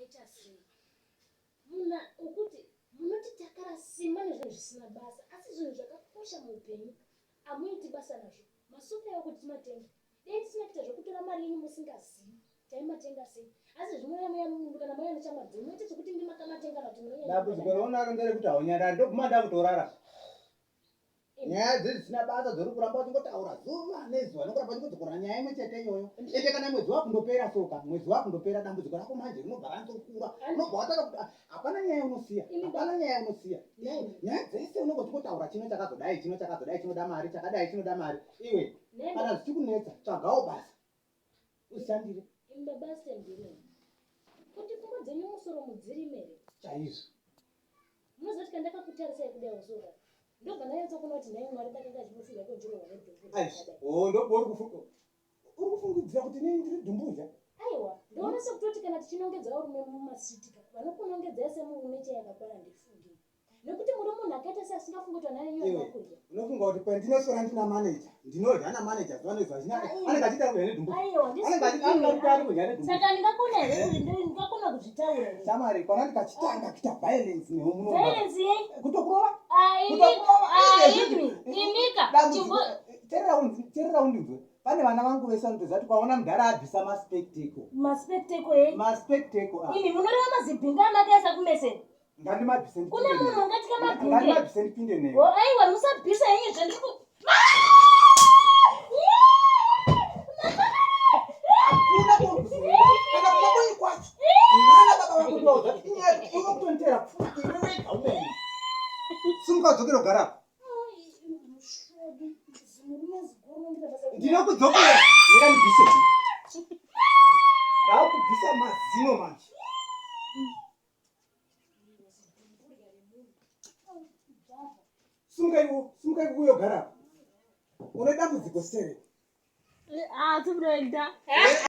munoita sei? Muna ukuti munoti takarasima nezvinhu zvisina basa asi zvinhu zvakakosha muupenyu hamuiti basa nazvo. Masuka ekuti timatenga dai tisina kuita zvokutora mari yenyu musingazivi taimatenga sei. Asi zvinoya munhu kana mauya nechamwadzi munoita zvokuti ndimakamatenga nakuti dambudziko raunaro nderekuti haunyandaa ndoguma ndakutorara. Nyaya dzisina basa dzori kuramba uchingotaura zuva nezuva nokuramba uchingodzokora nyaya imwe chete iyoyo. Ende kana mwedzi wakundopera soka mwedzi wakundopera dambudziko rako manje rinobva ranzokura. Unobva wataka kuti hapana nyaya unosiya hapana nyaya unosiya. Nyaya dzese unongo uchingotaura chino chakazodai chino chakazodai chinoda mari chakadai chinoda mari. Iwe kana zvichikunetsa tsvagawo basa ushandire. Imba basa ndiri kuti pfungwa dzenyu musoro mudzirimere chaizvo. Munozoti kandakakutarisai kudai usoka ndobva ndanyatsa kuona kuti nhai mwari takanga achinofunga kunjiro uri kufungidzira kuti nei ndiri dhumbuja. Aiwa ndoona sekutoti kana tichinongedzawo rume mumasitika vanokunongedzai semurume chayakakwana ndifungire nekuti muri munhu akaita seasingafungi kuti nhai yenyu yakakudya. Unofunga kuti pandinosora ndina maneja ndinodya namaneja zuva nezuva anenge achita kudya nedhumbuja. Saka ndingakona here kuti ndingakona kuzvitaura shamari kwana ndikachitanga kuita violence newe violence yei kutokurova imika terera undinzwe. Pane vana vangu vese vanotozati kwaona mudhara abvisa maspectacle imi munoreva mazibhinga amake asakumeseni ngandimabvise kune munhu ungatika mabhinge ngandimabvise ndipinde newe. Aiwa musabvisa yenyu zvandiri hakuna kana kumaboyi kwacho nana baba vakutoudza kuti iwe kutonitera pfuma iwe wega umene simukadzokera kugarapo ndinokudzokera ndingamubvise ndakubvisa mazino manje. Simukai kuyo garapo une dambudziko sere. tibroida